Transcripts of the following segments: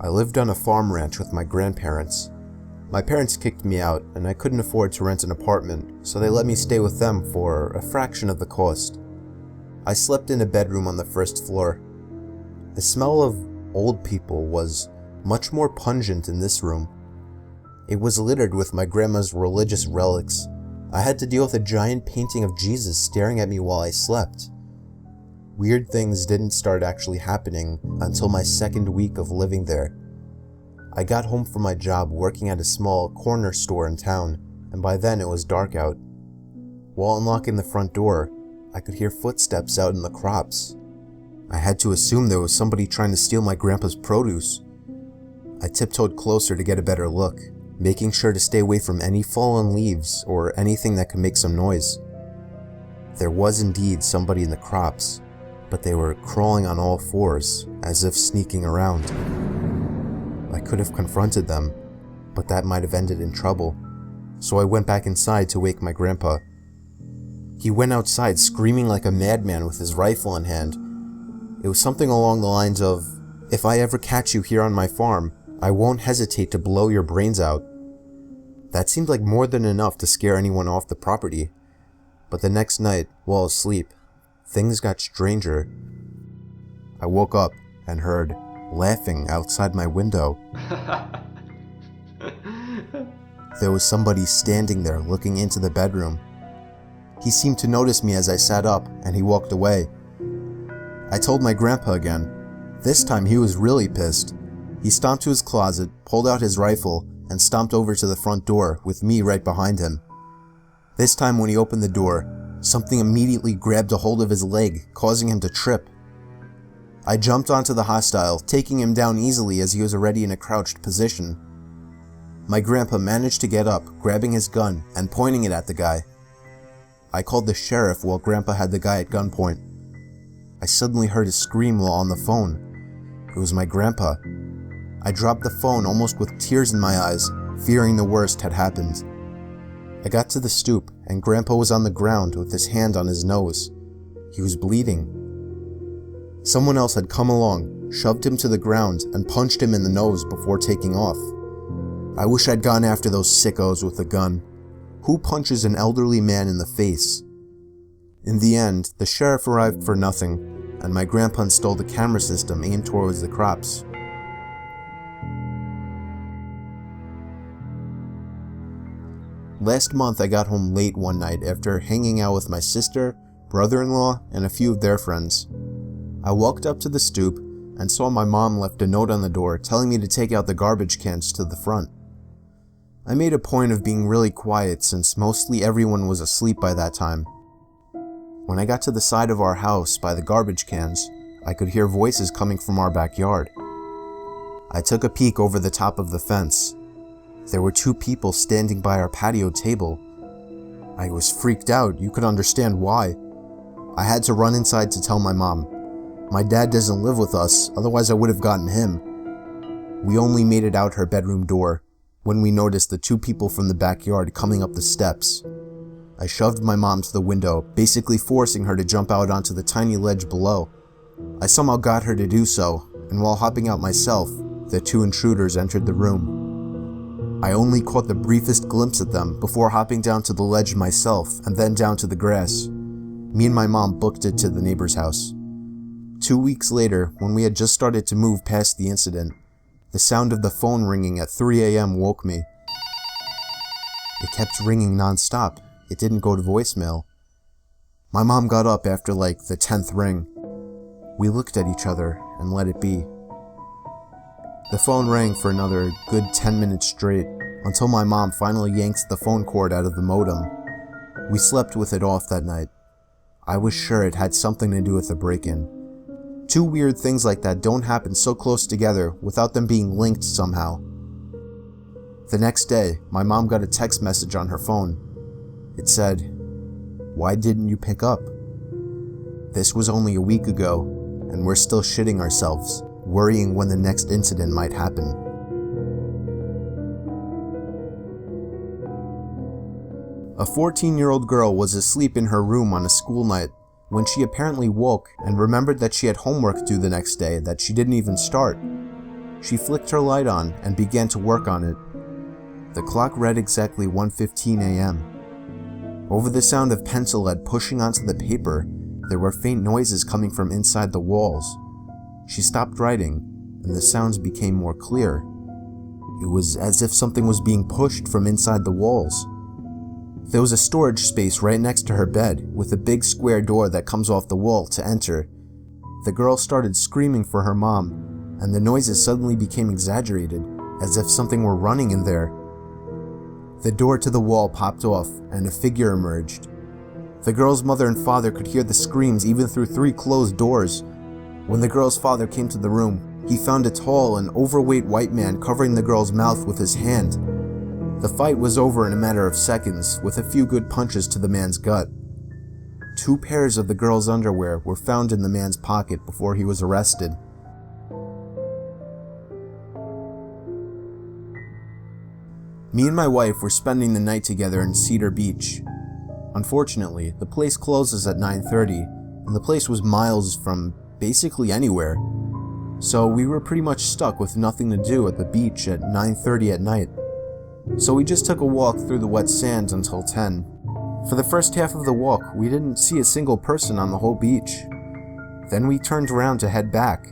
I lived on a farm ranch with my grandparents. My parents kicked me out and I couldn't afford to rent an apartment, so they let me stay with them for a fraction of the cost. I slept in a bedroom on the first floor. The smell of old people was much more pungent in this room. It was littered with my grandma's religious relics. I had to deal with a giant painting of Jesus staring at me while I slept. Weird things didn't start actually happening until my second week of living there. I got home from my job working at a small corner store in town, and by then it was dark out. While unlocking the front door, I could hear footsteps out in the crops. I had to assume there was somebody trying to steal my grandpa's produce. I tiptoed closer to get a better look, making sure to stay away from any fallen leaves or anything that could make some noise. There was indeed somebody in the crops, but they were crawling on all fours, as if sneaking around. I could have confronted them, but that might have ended in trouble, so I went back inside to wake my grandpa. He went outside screaming like a madman with his rifle in hand. It was something along the lines of, "If I ever catch you here on my farm, I won't hesitate to blow your brains out." That seemed like more than enough to scare anyone off the property, but the next night, while asleep, things got stranger. I woke up and heard laughing outside my window. There was somebody standing there looking into the bedroom. He seemed to notice me as I sat up, and he walked away. I told my grandpa again. This time he was really pissed. He stomped to his closet, pulled out his rifle, and stomped over to the front door with me right behind him. This time when he opened the door, something immediately grabbed a hold of his leg, causing him to trip. I jumped onto the hostile, taking him down easily as he was already in a crouched position. My grandpa managed to get up, grabbing his gun and pointing it at the guy. I called the sheriff while grandpa had the guy at gunpoint. I suddenly heard a scream while on the phone. It was my grandpa. I dropped the phone almost with tears in my eyes, fearing the worst had happened. I got to the stoop and grandpa was on the ground with his hand on his nose. He was bleeding. Someone else had come along, shoved him to the ground, and punched him in the nose before taking off. I wish I'd gone after those sickos with a gun. Who punches an elderly man in the face? In the end, the sheriff arrived for nothing, and my grandpa installed a camera system aimed towards the crops. Last month I got home late one night after hanging out with my sister, brother-in-law, and a few of their friends. I walked up to the stoop and saw my mom left a note on the door telling me to take out the garbage cans to the front. I made a point of being really quiet since mostly everyone was asleep by that time. When I got to the side of our house by the garbage cans, I could hear voices coming from our backyard. I took a peek over the top of the fence. There were two people standing by our patio table. I was freaked out, you could understand why. I had to run inside to tell my mom. My dad doesn't live with us, otherwise I would have gotten him. We only made it out her bedroom door when we noticed the two people from the backyard coming up the steps. I shoved my mom to the window, basically forcing her to jump out onto the tiny ledge below. I somehow got her to do so, and while hopping out myself, the two intruders entered the room. I only caught the briefest glimpse at them before hopping down to the ledge myself and then down to the grass. Me and my mom booked it to the neighbor's house. 2 weeks later, when we had just started to move past the incident, the sound of the phone ringing at 3 a.m. woke me. It kept ringing non-stop. It didn't go to voicemail. My mom got up after like the 10th ring. We looked at each other and let it be. The phone rang for another good 10 minutes straight until my mom finally yanked the phone cord out of the modem. We slept with it off that night. I was sure it had something to do with the break-in. Two weird things like that don't happen so close together without them being linked somehow. The next day, my mom got a text message on her phone. It said, "Why didn't you pick up?" This was only a week ago, and we're still shitting ourselves, worrying when the next incident might happen. A 14-year-old girl was asleep in her room on a school night when she apparently woke and remembered that she had homework due the next day that she didn't even start. She flicked her light on and began to work on it. The clock read exactly 1:15 a.m. Over the sound of pencil lead pushing onto the paper, there were faint noises coming from inside the walls. She stopped writing, and the sounds became more clear. It was as if something was being pushed from inside the walls. There was a storage space right next to her bed, with a big square door that comes off the wall to enter. The girl started screaming for her mom, and the noises suddenly became exaggerated, as if something were running in there. The door to the wall popped off, and a figure emerged. The girl's mother and father could hear the screams even through 3 closed doors. When the girl's father came to the room, he found a tall and overweight white man covering the girl's mouth with his hand. The fight was over in a matter of seconds, with a few good punches to the man's gut. 2 pairs of the girl's underwear were found in the man's pocket before he was arrested. Me and my wife were spending the night together in Cedar Beach. Unfortunately, the place closes at 9:30, and the place was miles from basically anywhere. So we were pretty much stuck with nothing to do at the beach at 9:30 at night. So we just took a walk through the wet sand until 10. For the first half of the walk, we didn't see a single person on the whole beach. Then we turned around to head back.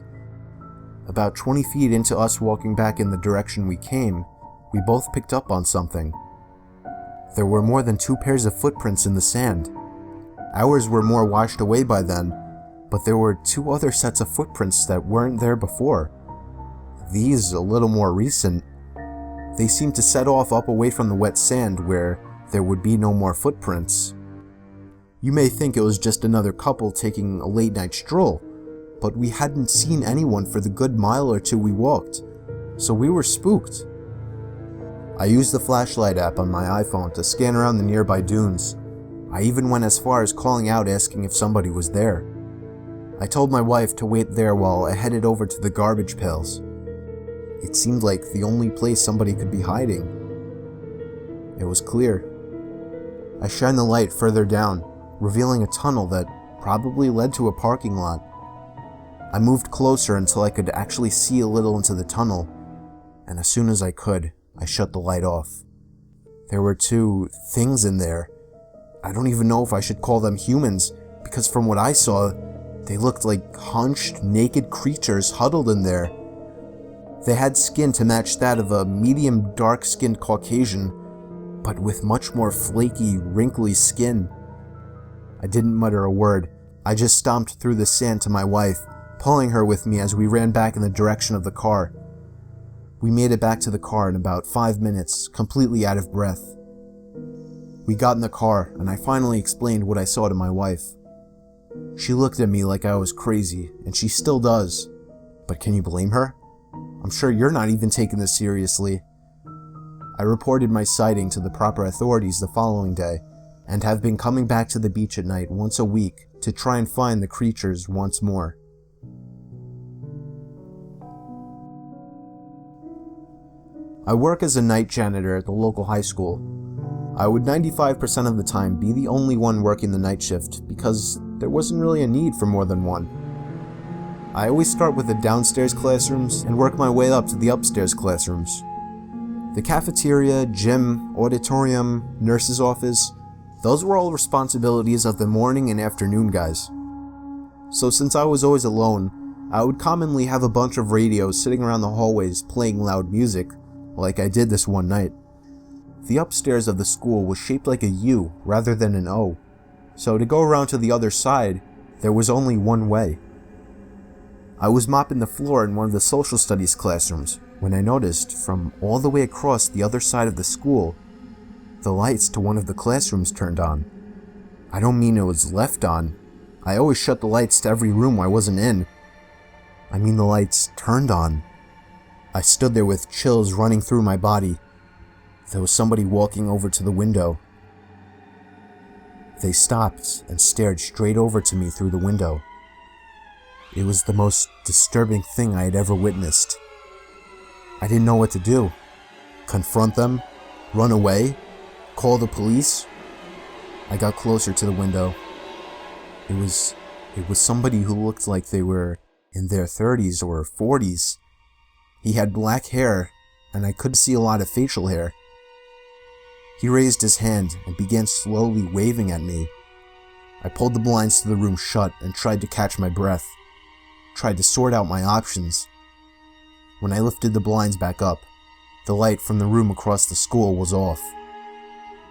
About 20 feet into us walking back in the direction we came, we both picked up on something. There were more than 2 pairs of footprints in the sand. Ours were more washed away by then, but there were 2 other sets of footprints that weren't there before. These a little more recent. They seemed to set off up away from the wet sand where there would be no more footprints. You may think it was just another couple taking a late night stroll, but we hadn't seen anyone for the good mile or 2 we walked, so we were spooked. I used the flashlight app on my iPhone to scan around the nearby dunes. I even went as far as calling out asking if somebody was there. I told my wife to wait there while I headed over to the garbage pails. It seemed like the only place somebody could be hiding. It was clear. I shined the light further down, revealing a tunnel that probably led to a parking lot. I moved closer until I could actually see a little into the tunnel, and as soon as I could, I shut the light off. There were 2 things in there. I don't even know if I should call them humans, because from what I saw, they looked like hunched, naked creatures huddled in there. They had skin to match that of a medium dark-skinned Caucasian, but with much more flaky, wrinkly skin. I didn't mutter a word. I just stomped through the sand to my wife, pulling her with me as we ran back in the direction of the car. We made it back to the car in about 5 minutes, completely out of breath. We got in the car, and I finally explained what I saw to my wife. She looked at me like I was crazy, and she still does. But can you blame her? I'm sure you're not even taking this seriously. I reported my sighting to the proper authorities the following day, and have been coming back to the beach at night once a week to try and find the creatures once more. I work as a night janitor at the local high school. I would 95% of the time be the only one working the night shift because there wasn't really a need for more than one. I always start with the downstairs classrooms and work my way up to the upstairs classrooms. The cafeteria, gym, auditorium, nurse's office, those were all responsibilities of the morning and afternoon guys. So since I was always alone, I would commonly have a bunch of radios sitting around the hallways playing loud music, like I did this one night. The upstairs of the school was shaped like a U rather than an O, so to go around to the other side, there was only one way. I was mopping the floor in one of the social studies classrooms when I noticed, from all the way across the other side of the school, the lights to one of the classrooms turned on. I don't mean it was left on. I always shut the lights to every room I wasn't in. I mean the lights turned on. I stood there with chills running through my body. There was somebody walking over to the window. They stopped and stared straight over to me through the window. It was the most disturbing thing I had ever witnessed. I didn't know what to do. Confront them? Run away? Call the police? I got closer to the window. It was somebody who looked like they were in their 30s or 40s. He had black hair, and I could see a lot of facial hair. He raised his hand and began slowly waving at me. I pulled the blinds to the room shut and tried to catch my breath. Tried to sort out my options. When I lifted the blinds back up, the light from the room across the school was off.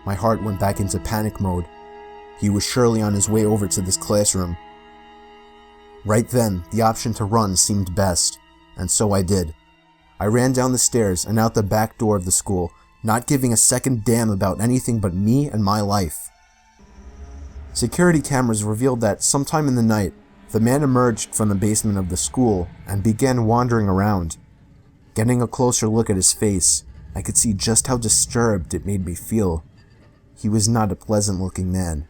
My heart went back into panic mode. He was surely on his way over to this classroom. Right then, the option to run seemed best, and so I did. I ran down the stairs and out the back door of the school, not giving a second damn about anything but me and my life. Security cameras revealed that sometime in the night, the man emerged from the basement of the school and began wandering around. Getting a closer look at his face, I could see just how disturbed it made me feel. He was not a pleasant-looking man.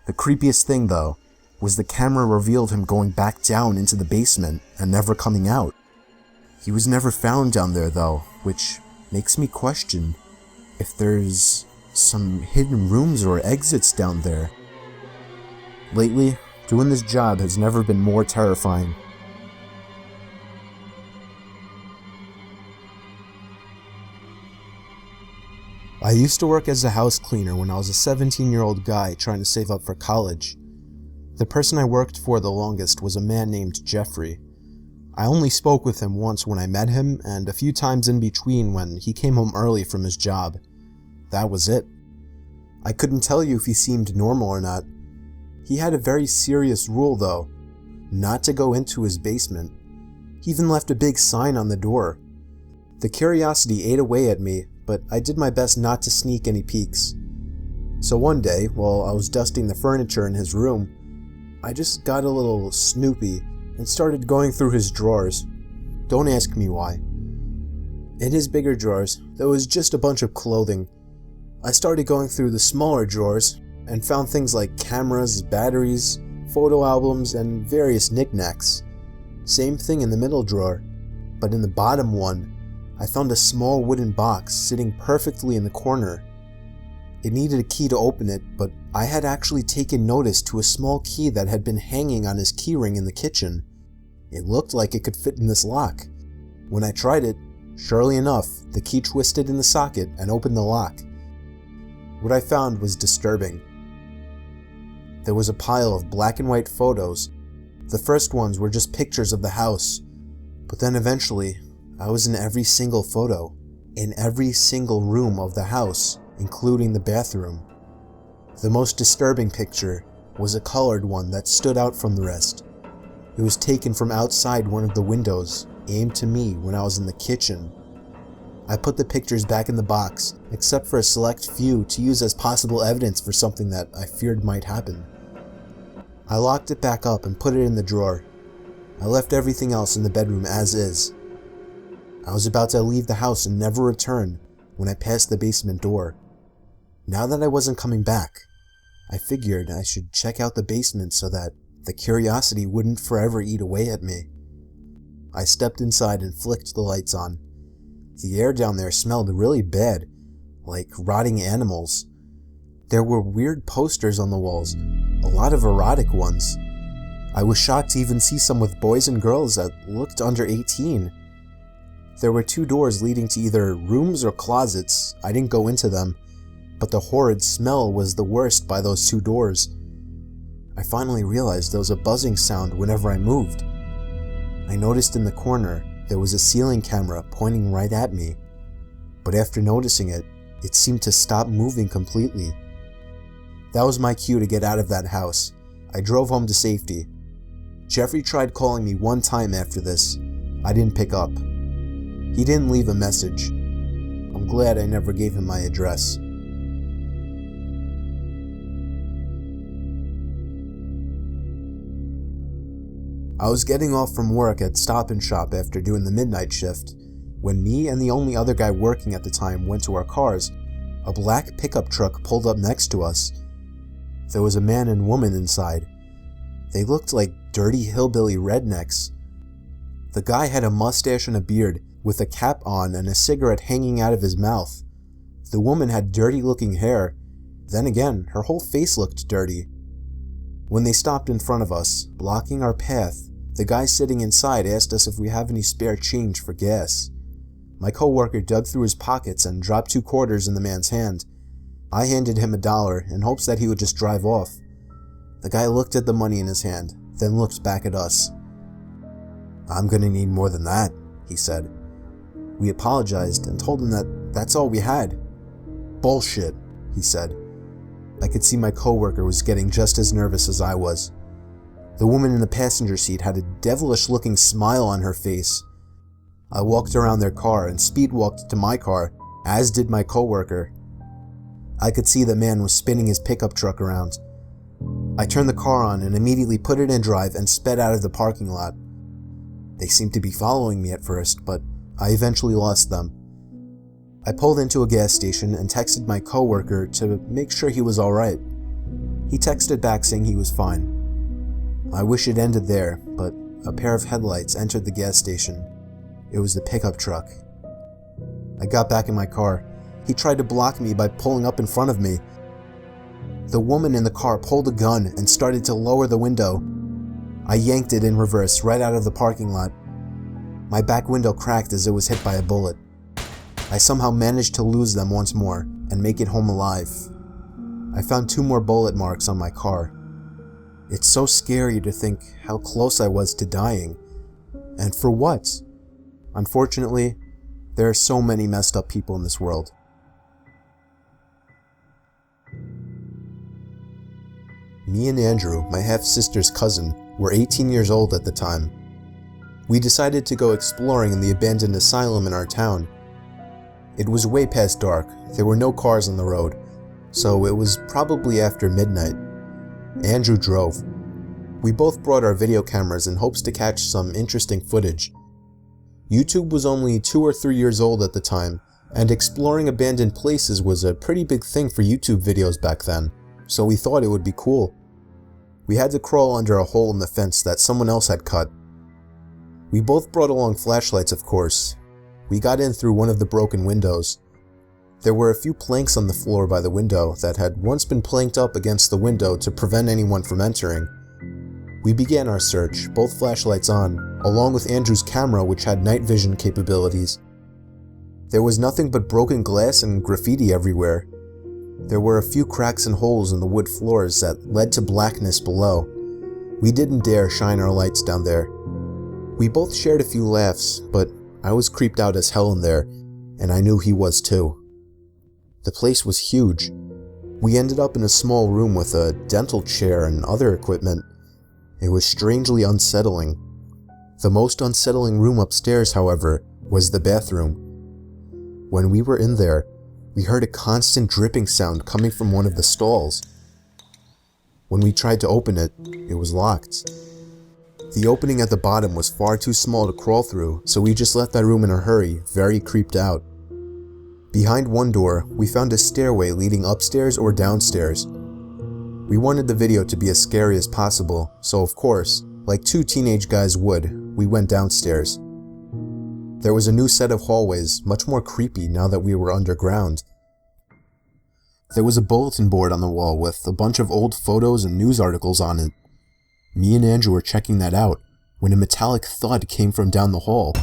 The creepiest thing, though, was the camera revealed him going back down into the basement and never coming out. He was never found down there, though, which makes me question if there's some hidden rooms or exits down there. Lately, doing this job has never been more terrifying. I used to work as a house cleaner when I was a 17-year-old guy trying to save up for college. The person I worked for the longest was a man named Jeffrey. I only spoke with him once when I met him, and a few times in between when he came home early from his job. That was it. I couldn't tell you if he seemed normal or not. He had a very serious rule, though, not to go into his basement. He even left a big sign on the door. The curiosity ate away at me, but I did my best not to sneak any peeks. So one day, while I was dusting the furniture in his room, I just got a little snoopy and started going through his drawers. Don't ask me why. In his bigger drawers, there was just a bunch of clothing. I started going through the smaller drawers and found things like cameras, batteries, photo albums, and various knickknacks. Same thing in the middle drawer, but in the bottom one, I found a small wooden box sitting perfectly in the corner. It needed a key to open it, but I had actually taken notice to a small key that had been hanging on his keyring in the kitchen. It looked like it could fit in this lock. When I tried it, surely enough, the key twisted in the socket and opened the lock. What I found was disturbing. There was a pile of black and white photos. The first ones were just pictures of the house, but then eventually, I was in every single photo, in every single room of the house, including the bathroom. The most disturbing picture was a colored one that stood out from the rest. It was taken from outside one of the windows, aimed to me when I was in the kitchen. I put the pictures back in the box, except for a select few to use as possible evidence for something that I feared might happen. I locked it back up and put it in the drawer. I left everything else in the bedroom as is. I was about to leave the house and never return when I passed the basement door. Now that I wasn't coming back, I figured I should check out the basement so that the curiosity wouldn't forever eat away at me. I stepped inside and flicked the lights on. The air down there smelled really bad, like rotting animals. There were weird posters on the walls, a lot of erotic ones. I was shocked to even see some with boys and girls that looked under 18. There were 2 doors leading to either rooms or closets. I didn't go into them, but the horrid smell was the worst by those 2 doors. I finally realized there was a buzzing sound whenever I moved. I noticed in the corner there was a ceiling camera pointing right at me, but after noticing it, it seemed to stop moving completely. That was my cue to get out of that house. I drove home to safety. Jeffrey tried calling me one time after this. I didn't pick up. He didn't leave a message. I'm glad I never gave him my address. I was getting off from work at Stop and Shop after doing the midnight shift. When me and the only other guy working at the time went to our cars, a black pickup truck pulled up next to us. There was a man and woman inside. They looked like dirty hillbilly rednecks. The guy had a mustache and a beard, with a cap on and a cigarette hanging out of his mouth. The woman had dirty-looking hair. Then again, her whole face looked dirty. When they stopped in front of us, blocking our path, The guy sitting inside asked us if we have any spare change for gas. My coworker dug through his pockets and dropped 2 quarters in the man's hand. I handed him $1 in hopes that he would just drive off. The guy looked at the money in his hand, then looked back at us. "I'm gonna need more than that," he said. We apologized and told him that that's all we had. "Bullshit," he said. I could see my coworker was getting just as nervous as I was. The woman in the passenger seat had a devilish-looking smile on her face. I walked around their car and speed-walked to my car, as did my coworker. I could see the man was spinning his pickup truck around. I turned the car on and immediately put it in drive and sped out of the parking lot. They seemed to be following me at first, but I eventually lost them. I pulled into a gas station and texted my coworker to make sure he was alright. He texted back saying he was fine. I wish it ended there, but a pair of headlights entered the gas station. It was the pickup truck. I got back in my car. He tried to block me by pulling up in front of me. The woman in the car pulled a gun and started to lower the window. I yanked it in reverse right out of the parking lot. My back window cracked as it was hit by a bullet. I somehow managed to lose them once more and make it home alive. I found 2 more bullet marks on my car. It's so scary to think how close I was to dying. And for what? Unfortunately, there are so many messed up people in this world. Me and Andrew, my half-sister's cousin, were 18 years old at the time. We decided to go exploring in the abandoned asylum in our town. It was way past dark, there were no cars on the road, so it was probably after midnight. Andrew drove. We both brought our video cameras in hopes to catch some interesting footage. YouTube was only 2 or 3 years old at the time, and exploring abandoned places was a pretty big thing for YouTube videos back then, so we thought it would be cool. We had to crawl under a hole in the fence that someone else had cut. We both brought along flashlights, of course. We got in through one of the broken windows. There were a few planks on the floor by the window that had once been planked up against the window to prevent anyone from entering. We began our search, both flashlights on, along with Andrew's camera, which had night vision capabilities. There was nothing but broken glass and graffiti everywhere. There were a few cracks and holes in the wood floors that led to blackness below. We didn't dare shine our lights down there. We both shared a few laughs, but I was creeped out as hell in there, and I knew he was too. The place was huge. We ended up in a small room with a dental chair and other equipment. It was strangely unsettling. The most unsettling room upstairs, however, was the bathroom. When we were in there, we heard a constant dripping sound coming from one of the stalls. When we tried to open it, it was locked. The opening at the bottom was far too small to crawl through, so we just left that room in a hurry, very creeped out. Behind one door, we found a stairway leading upstairs or downstairs. We wanted the video to be as scary as possible, so of course, like 2 teenage guys would, we went downstairs. There was a new set of hallways, much more creepy now that we were underground. There was a bulletin board on the wall with a bunch of old photos and news articles on it. Me and Andrew were checking that out when a metallic thud came from down the hall.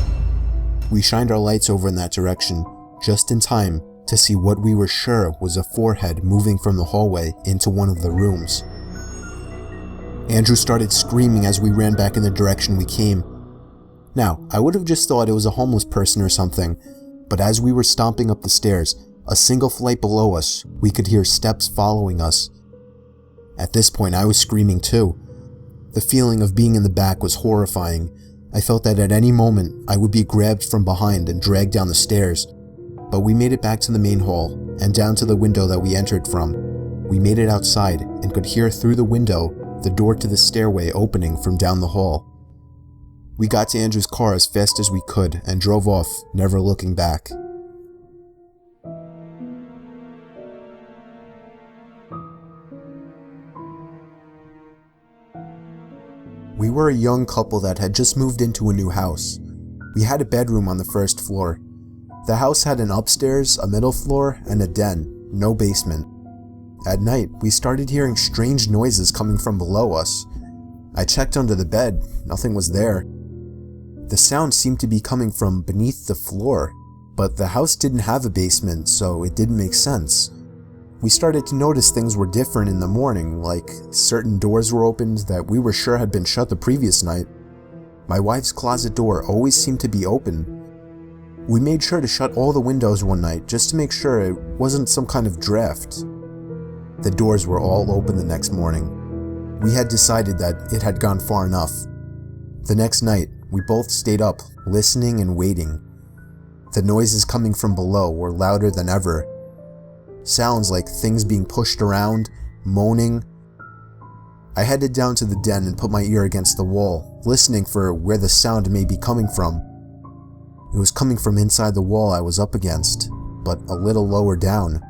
We shined our lights over in that direction, just in time to see what we were sure was a forehead moving from the hallway into one of the rooms. Andrew started screaming as we ran back in the direction we came. Now, I would have just thought it was a homeless person or something, but as we were stomping up the stairs, a single flight below us, we could hear steps following us. At this point, I was screaming too. The feeling of being in the back was horrifying. I felt that at any moment, I would be grabbed from behind and dragged down the stairs. But we made it back to the main hall, and down to the window that we entered from. We made it outside, and could hear through the window the door to the stairway opening from down the hall. We got to Andrew's car as fast as we could, and drove off, never looking back. We were a young couple that had just moved into a new house. We had a bedroom on the first floor. The house had an upstairs, a middle floor, and a den, no basement. At night, we started hearing strange noises coming from below us. I checked under the bed, nothing was there. The sound seemed to be coming from beneath the floor, but the house didn't have a basement, so it didn't make sense. We started to notice things were different in the morning, like certain doors were opened that we were sure had been shut the previous night. My wife's closet door always seemed to be open. We made sure to shut all the windows one night just to make sure it wasn't some kind of draft. The doors were all open the next morning. We had decided that it had gone far enough. The next night, we both stayed up, listening and waiting. The noises coming from below were louder than ever. Sounds like things being pushed around, moaning. I headed down to the den and put my ear against the wall, listening for where the sound may be coming from. It was coming from inside the wall I was up against, but a little lower down,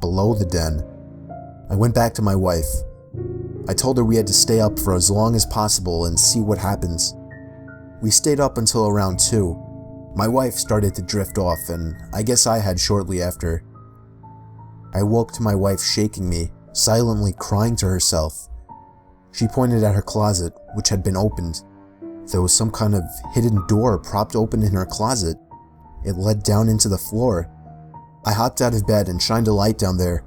below the den. I went back to my wife. I told her we had to stay up for as long as possible and see what happens. We stayed up until around 2. My wife started to drift off, and I guess I had shortly after. I woke to my wife shaking me, silently crying to herself. She pointed at her closet, which had been opened. There was some kind of hidden door propped open in her closet. It led down into the floor. I hopped out of bed and shined a light down there.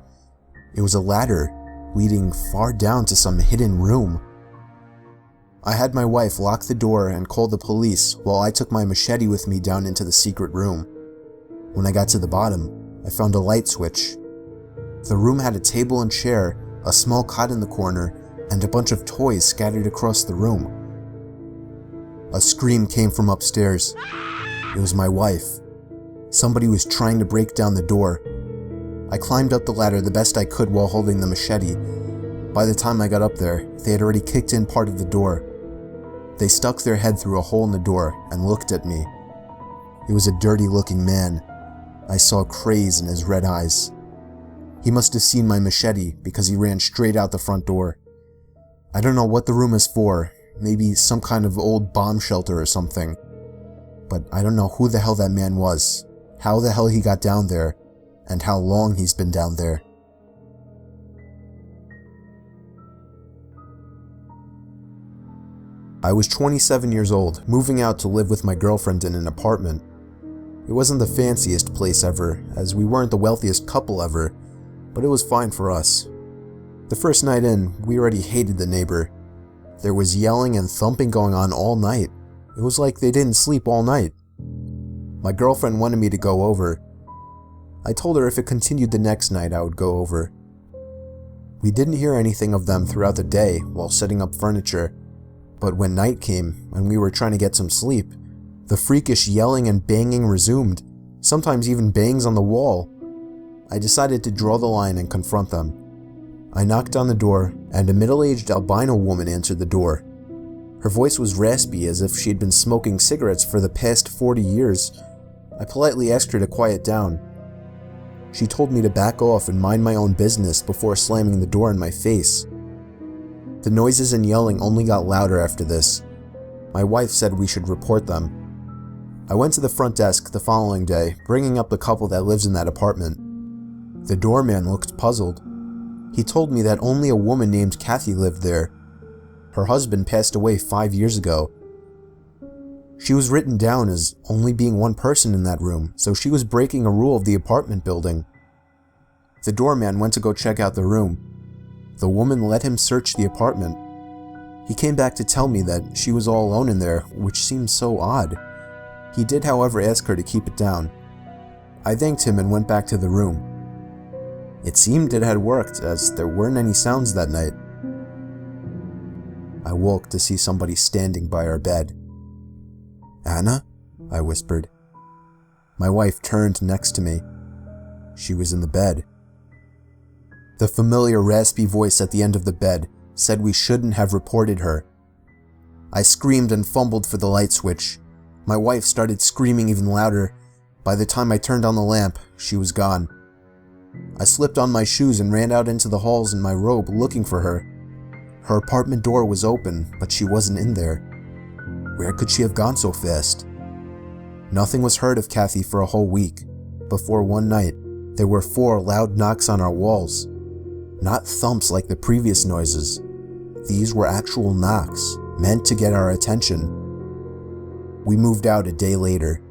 It was a ladder, leading far down to some hidden room. I had my wife lock the door and call the police while I took my machete with me down into the secret room. When I got to the bottom, I found a light switch. The room had a table and chair, a small cot in the corner, and a bunch of toys scattered across the room. A scream came from upstairs. It was my wife. Somebody was trying to break down the door. I climbed up the ladder the best I could while holding the machete. By the time I got up there, they had already kicked in part of the door. They stuck their head through a hole in the door and looked at me. He was a dirty-looking man. I saw craze in his red eyes. He must have seen my machete because he ran straight out the front door. I don't know what the room is for, maybe some kind of old bomb shelter or something. But I don't know who the hell that man was, how the hell he got down there, and how long he's been down there. I was 27 years old, moving out to live with my girlfriend in an apartment. It wasn't the fanciest place ever, as we weren't the wealthiest couple ever, but it was fine for us. The first night in, we already hated the neighbor. There was yelling and thumping going on all night. It was like they didn't sleep all night. My girlfriend wanted me to go over. I told her if it continued the next night, I would go over. We didn't hear anything of them throughout the day while setting up furniture, but when night came and we were trying to get some sleep, the freakish yelling and banging resumed, sometimes even bangs on the wall. I decided to draw the line and confront them. I knocked on the door, and a middle-aged albino woman answered the door. Her voice was raspy as if she had been smoking cigarettes for the past 40 years. I politely asked her to quiet down. She told me to back off and mind my own business before slamming the door in my face. The noises and yelling only got louder after this. My wife said we should report them. I went to the front desk the following day, bringing up the couple that lives in that apartment. The doorman looked puzzled. He told me that only a woman named Cathy lived there. Her husband passed away 5 years ago. She was written down as only being one person in that room, so she was breaking a rule of the apartment building. The doorman went to go check out the room. The woman let him search the apartment. He came back to tell me that she was all alone in there, which seemed so odd. He did, however, ask her to keep it down. I thanked him and went back to the room. It seemed it had worked, as there weren't any sounds that night. I woke to see somebody standing by our bed. "Anna?" I whispered. My wife turned next to me. She was in the bed. The familiar raspy voice at the end of the bed said we shouldn't have reported her. I screamed and fumbled for the light switch. My wife started screaming even louder. By the time I turned on the lamp, she was gone. I slipped on my shoes and ran out into the halls in my robe looking for her. Her apartment door was open, but she wasn't in there. Where could she have gone so fast? Nothing was heard of Cathy for a whole week, before one night, there were 4 loud knocks on our walls. Not thumps like the previous noises. These were actual knocks, meant to get our attention. We moved out a day later,